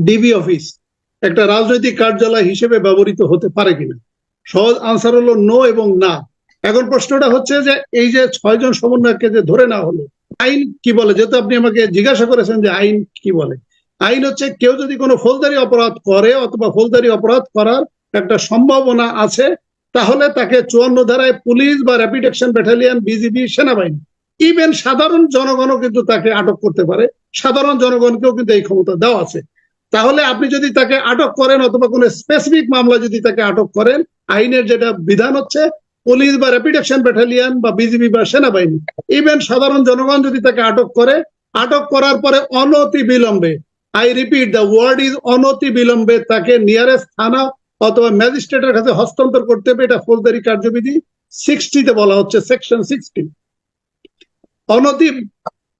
DB office একটা রাজনৈতিক কার্যালয় হিসেবে ব্যবহৃত হতে পারে কিনা? সহজ আনসার হলো নো এবং না। এখন প্রশ্নটা হচ্ছে যে এই যে 6 জন সমন্বয়ককে যে ধরে নেওয়া হলো, আইন কি বলে? যেহেতু আপনি আমাকে জিজ্ঞাসা করেছেন যে আইন কি বলে, আইন হচ্ছে কেউ যদি কোনো ফৌজদারি অপরাধ করে অথবা ফৌজদারি অপরাধ করার একটা সম্ভাবনা আছে, তাহলে তাকে 54 ধারায় পুলিশ বা র্যাপিড অ্যাকশন ব্যাটালিয়ন, বিজিবি, সেনাবাহিনী, ইভেন সাধারণ জনগণও কিন্তু তাকে আটক করতে পারে। সাধারণ জনগণকেও কিন্তু এই ক্ষমতা দেওয়া আছে। তাহলে আপনি যদি তাকে আটক করেন অথবা কোনো স্পেসিফিক মামলা যদি তাকে আটক করেন, আইনের যেটা বিধান হচ্ছে পুলিশ বা র্যাপিড অ্যাকশন ব্যাটালিয়ন বা বিজিবি বা সেনাবাহিনী, ইভেন সাধারণ জনগণ যদি তাকে আটক করে, আটক করার পরে অনতি বিলম্বে, I repeat the word is অনতি বিলম্বে, তাকে নিয়ারেস্ট থানা অথবা ম্যাজিস্ট্রেটের কাছে হস্তান্তর করতে হবে। এটা ফৌজদারি কার্যবিধি 60-তে বলা হচ্ছে, সেকশন 60। অনতি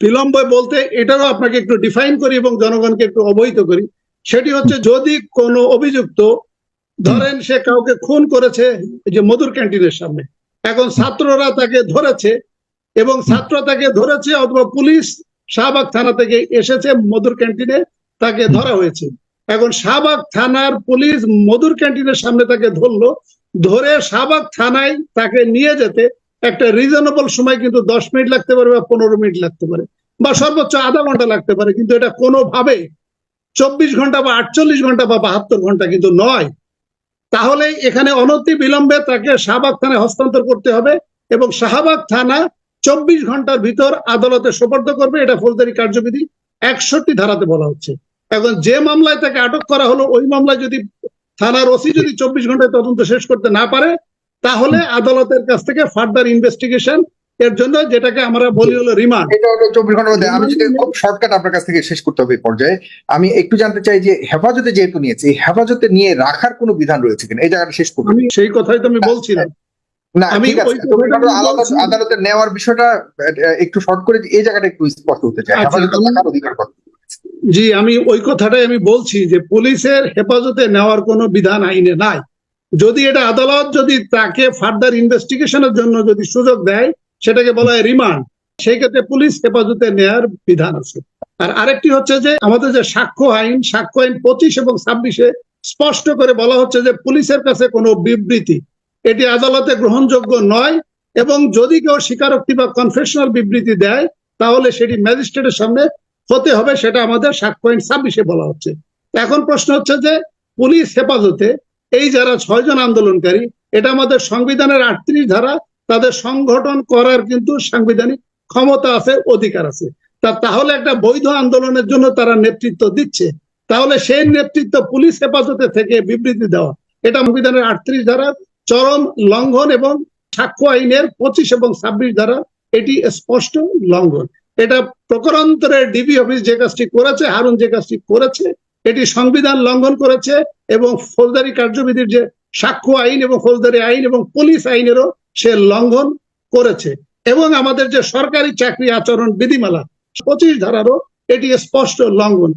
বিলম্বে বলতে এটারও আপনাকে একটু ডিফাইন করি এবং জনগণকে একটু অবহিত করি। সেটি হচ্ছে যদি কোনো অভিযুক্ত, ধরেন সে কাউকে খুন করেছে যে মধুর ক্যান্টিনের সামনে, এখন ছাত্ররা তাকে ধরেছে এবং ছাত্র তাকে ধরেছে অথবা পুলিশ শাহবাগ থানা থেকে এসেছে মধুর ক্যান্টিনে, তাকে ধরা হয়েছে। এখন শাহবাগ থানার পুলিশ মধুর ক্যান্টিনের সামনে তাকে ধরলো, ধরে শাহবাগ থানায় তাকে নিয়ে যেতে একটা রিজনেবল সময় কিন্তু 10 মিনিট লাগতে পারে বা 15 মিনিট লাগতে পারে বা সর্বোচ্চ আধা ঘন্টা লাগতে পারে, কিন্তু এটা কোনোভাবে 24 ঘন্টা বা 48 ঘন্টা বা 72 ঘন্টা কিন্তু নয়। তাহলে এখানে অনতি বিলম্বে তাকে শাহবাগ থানায় হস্তান্তর করতে হবে এবং শাহবাগ থানা 24 ঘন্টার ভিতর আদালতে সোপর্দ করবে। এটা ফৌজদারি কার্যবিধি 61 ধারাতে বলা হচ্ছে। এখন যে মামলায় তাকে আটক করা হলো, ওই মামলায় যদি থানার ওসি যদি 24 ঘন্টায় তদন্ত শেষ করতে না পারে, তাহলে আদালতের কাছ থেকে ফার্দার ইনভেস্টিগেশন এর জন্য, যেটাকে আমরা বলি হলো রিমান্ড। এটা হলো 24 ঘন্টার মধ্যে। আমি যদি খুব শর্টকাট আপনার কাছ থেকে শেষ করতে হবে এই পর্যায়ে, আমি একটু জানতে চাই যে হেফাজতে যেহেতু নিয়েছে, এই হেফাজতে নিয়ে রাখার কোনো বিধান রয়েছে কিনা, এই জায়গাটা শেষ করতে। আমি সেই কথাই তো আমি বলছিলাম। না ঠিক আছে, আদালতে নেওয়ার বিষয়টা একটু শর্ট করে এই জায়গাটা একটু স্পষ্ট হতে চাই। হেফাজতে থাকার অধিকার কত? জি, আমি ওই কথাটাই আমি বলছি যে পুলিশের হেফাজতে নেওয়ার কোনো বিধান আইনে নাই। যদি এটা আদালত যদি তাকে ফার্দার ইনভেস্টিগেশনের জন্য যদি সুযোগ দেয়, সেটাকে বলা হয় রিমান্ড। সেই ক্ষেত্রে পুলিশ হেফাজতে নেওয়ার বিধান আছে। আর আরেকটি হচ্ছে যে আমাদের যে সাক্ষ্য আইন 25 এবং 26-এ স্পষ্ট করে বলা হচ্ছে যে পুলিশের কাছে কোনো বিবৃতি এটি আদালতে গ্রহণযোগ্য নয়, এবং যদি কেউ স্বীকারোক্তি বা কনফেশনাল বিবৃতি দেয় তাহলে সেটি ম্যাজিস্ট্রেটের সামনে হতে হবে। সেটা আমাদের 7.26-এ বলা হচ্ছে। এখন প্রশ্ন হচ্ছে যে পুলিশ হেফাজতে এই যারা 6 জন আন্দোলনকারী, এটা আমাদের সংবিধানের 38 ধারা, তাদের সংগঠন করার কিন্তু সাংবিধানিক ক্ষমতা আছে, অধিকার আছে। তাহলে একটা বৈধ আন্দোলনের জন্য তারা নেতৃত্ব দিচ্ছে, তাহলে সেই নেতৃত্ব পুলিশ হেফাজতে থেকে বিবৃতি দেওয়া, এটা সংবিধানের 38 ধারা চরম লঙ্ঘন এবং সাক্ষ্য আইনের 25 এবং 26 ধারা এটি স্পষ্ট লঙ্ঘন। এটা প্রকারান্তরে ডিবি অফিস যে কাজটি করেছে, হারুন যে কাজটি করেছে, এটি সংবিধান লঙ্ঘন করেছে এবং ফৌজদারি কার্যবিধির যে সাক্ষ্য আইন এবং ফৌজদারি আইন এবং পুলিশ আইনেরও সে লঙ্ঘন করেছে। এবং আমাদের যে সরকারি চাকরি আচরণ বিধিমালা 25 ধারারও এটি স্পষ্ট লঙ্ঘন।